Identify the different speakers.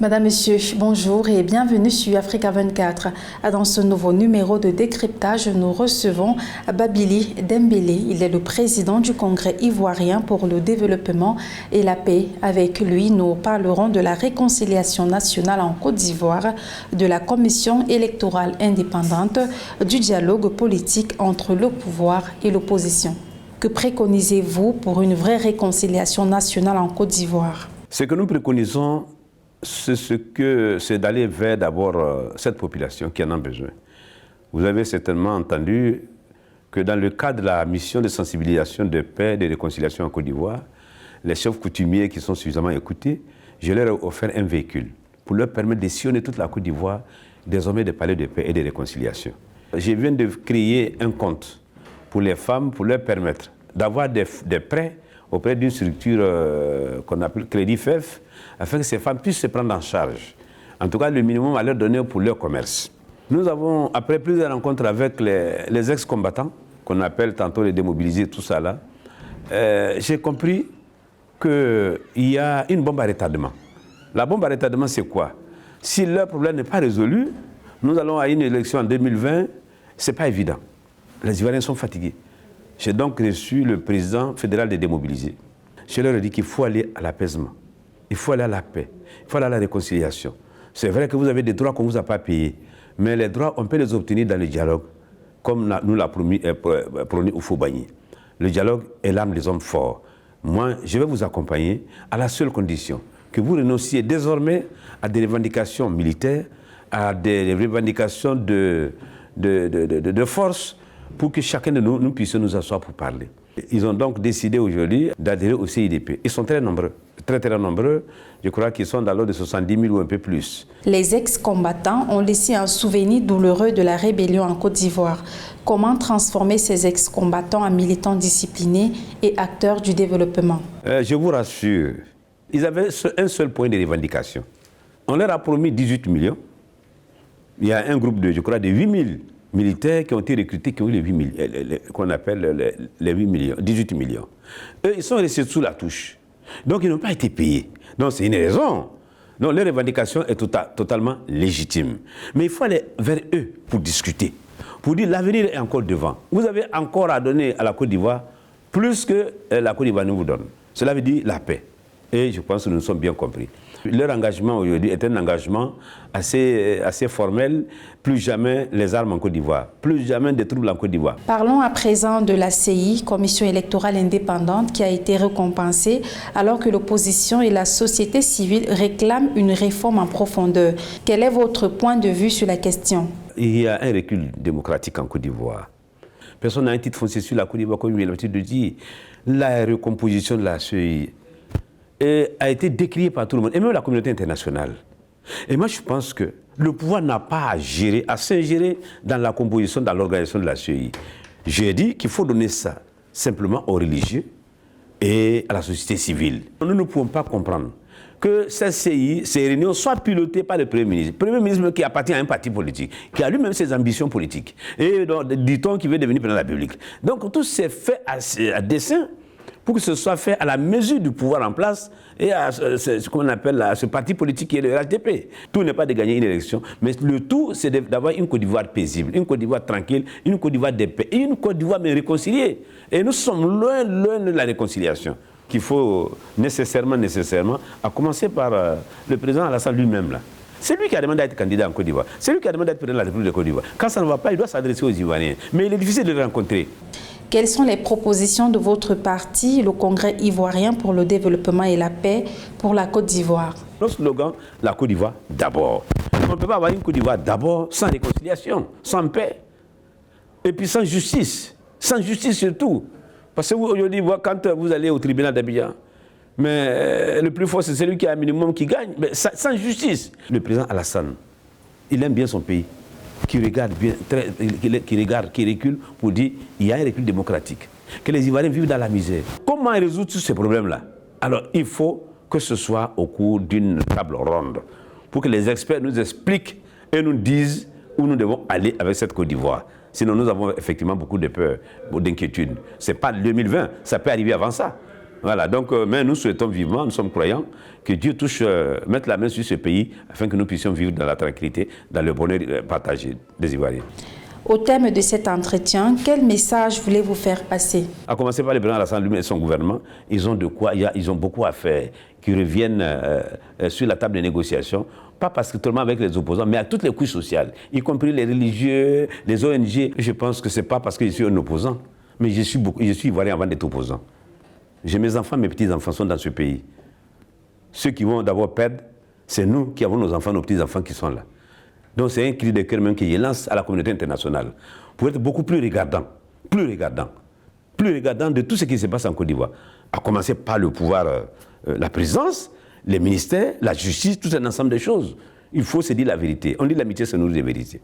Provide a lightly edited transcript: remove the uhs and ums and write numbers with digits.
Speaker 1: Madame, Monsieur, bonjour et bienvenue sur Africa 24. Dans ce nouveau numéro de décryptage, nous recevons Babili Dembélé. Il est le président du Congrès ivoirien pour le développement et la paix. Avec lui, nous parlerons de la réconciliation nationale en Côte d'Ivoire, de la commission électorale indépendante, du dialogue politique entre le pouvoir et l'opposition. Que préconisez-vous pour une vraie réconciliation nationale en Côte d'Ivoire?
Speaker 2: Ce que nous préconisons, c'est d'aller vers d'abord cette population qui en a besoin. Vous avez certainement entendu que dans le cadre de la mission de sensibilisation de paix et de réconciliation en Côte d'Ivoire, les chefs coutumiers qui sont suffisamment écoutés, je leur ai offert un véhicule pour leur permettre de sillonner toute la Côte d'Ivoire, désormais de parler de paix et de réconciliation. Je viens de créer un compte pour les femmes pour leur permettre d'avoir des prêts auprès d'une structure qu'on appelle Crédit FEF, afin que ces femmes puissent se prendre en charge. En tout cas, le minimum à leur donner pour leur commerce. Nous avons, après plusieurs rencontres avec les ex-combattants, qu'on appelle tantôt les démobilisés, tout ça là, j'ai compris qu'il y a une bombe à retardement. La bombe à retardement, c'est quoi? Si leur problème n'est pas résolu, nous allons à une élection en 2020, ce n'est pas évident. Les Ivoiriens sont fatigués. J'ai donc reçu le président fédéral des démobilisés. Je leur ai dit qu'il faut aller à l'apaisement, il faut aller à la paix, il faut aller à la réconciliation. C'est vrai que vous avez des droits qu'on ne vous a pas payés, mais les droits, on peut les obtenir dans le dialogue, comme nous l'a promis Houphouët-Boigny. Le dialogue est l'âme des hommes forts. Moi, je vais vous accompagner à la seule condition que vous renonciez désormais à des revendications militaires, à des revendications de force, pour que chacun de nous puissions nous asseoir pour parler. Ils ont donc décidé aujourd'hui d'adhérer au CIDP. Ils sont très nombreux, très nombreux. Je crois qu'ils sont dans l'ordre de 70 000 ou un peu plus.
Speaker 1: Les ex-combattants ont laissé un souvenir douloureux de la rébellion en Côte d'Ivoire. Comment transformer ces ex-combattants en militants disciplinés et acteurs du développement?
Speaker 2: Je vous rassure, ils avaient un seul point de revendication. On leur a promis 18 millions. Il y a un groupe je crois, de 8 000 militaires qui ont été recrutés, qui ont eu les 8 millions, qu'on appelle les 8 millions, 18 millions. Eux, ils sont restés sous la touche. Donc, ils n'ont pas été payés. Donc, c'est une raison. Donc, leur revendication est totalement légitime. Mais il faut aller vers eux pour discuter. Pour dire l'avenir est encore devant. Vous avez encore à donner à la Côte d'Ivoire plus que la Côte d'Ivoire nous vous donne. Cela veut dire la paix. Et je pense que nous nous sommes bien compris. Leur engagement aujourd'hui est un engagement assez formel. Plus jamais les armes en Côte d'Ivoire, plus jamais des troubles en Côte d'Ivoire.
Speaker 1: Parlons à présent de la CI, Commission électorale indépendante, qui a été récompensée alors que l'opposition et la société civile réclament une réforme en profondeur. Quel est votre point de vue sur la question?
Speaker 2: Il y a un recul démocratique en Côte d'Ivoire. Personne n'a un titre foncier sur la Côte d'Ivoire, comme il a l'habitude de dire. La recomposition de la CI a été décrié par tout le monde, et même la communauté internationale. Et moi, je pense que le pouvoir n'a pas à s'ingérer dans la composition, dans l'organisation de la CEI. J'ai dit qu'il faut donner ça simplement aux religieux et à la société civile. Nous ne pouvons pas comprendre que cette CEI, ces réunions, soient pilotées par le Premier ministre. Le Premier ministre qui appartient à un parti politique, qui a lui-même ses ambitions politiques, et dit-on qu'il veut devenir président de la République. Donc tout s'est fait à dessein, pour que ce soit fait à la mesure du pouvoir en place et à ce qu'on appelle ce parti politique qui est le RHDP. Tout n'est pas de gagner une élection, mais le tout, c'est d'avoir une Côte d'Ivoire paisible, une Côte d'Ivoire tranquille, une Côte d'Ivoire de paix, et une Côte d'Ivoire mais réconciliée. Et nous sommes loin de la réconciliation, qu'il faut nécessairement, à commencer par le président Alassane lui-même là. C'est lui qui a demandé à être candidat en Côte d'Ivoire. C'est lui qui a demandé à être président de la République de Côte d'Ivoire. Quand ça ne va pas, il doit s'adresser aux Ivoiriens. Mais il est difficile de le rencontrer.
Speaker 1: Quelles sont les propositions de votre parti, le Congrès ivoirien pour le développement et la paix pour la Côte d'Ivoire?
Speaker 2: Notre slogan, la Côte d'Ivoire d'abord. On ne peut pas avoir une Côte d'Ivoire d'abord sans réconciliation, sans paix, et puis sans justice surtout. Parce que aujourd'hui, quand vous allez au tribunal d'Abidjan, mais le plus fort, c'est celui qui a un minimum qui gagne, mais sans justice. Le président Alassane, il aime bien son pays, qui regarde bien, qui recule pour dire qu'il y a un recul démocratique, que les Ivoiriens vivent dans la misère. Comment résoudre tous ces problèmes-là? Alors, il faut que ce soit au cours d'une table ronde, pour que les experts nous expliquent et nous disent où nous devons aller avec cette Côte d'Ivoire. Sinon, nous avons effectivement beaucoup de peur, d'inquiétude. Ce n'est pas 2020, ça peut arriver avant ça. Voilà, donc, mais nous souhaitons vivement, nous sommes croyants, que Dieu mette la main sur ce pays afin que nous puissions vivre dans la tranquillité, dans le bonheur partagé des Ivoiriens.
Speaker 1: Au thème de cet entretien, quel message voulez-vous faire passer?
Speaker 2: À commencer par le président Alassane lui-même et son gouvernement, ils ont de quoi, ils ont beaucoup à faire, qui reviennent sur la table de négociation, pas parce que seulement avec les opposants, mais à toutes les couches sociales, y compris les religieux, les ONG. Je pense que ce n'est pas parce que je suis un opposant, mais je suis ivoirien avant d'être opposant. Mes enfants, mes petits-enfants sont dans ce pays. Ceux qui vont d'abord perdre, c'est nous qui avons nos enfants, nos petits-enfants qui sont là. Donc c'est un cri de cœur même que je lance à la communauté internationale pour être beaucoup plus regardant de tout ce qui se passe en Côte d'Ivoire. À commencer par le pouvoir, la présidence, les ministères, la justice, tout un ensemble de choses. Il faut se dire la vérité. On dit l'amitié, c'est nourrir les vérités.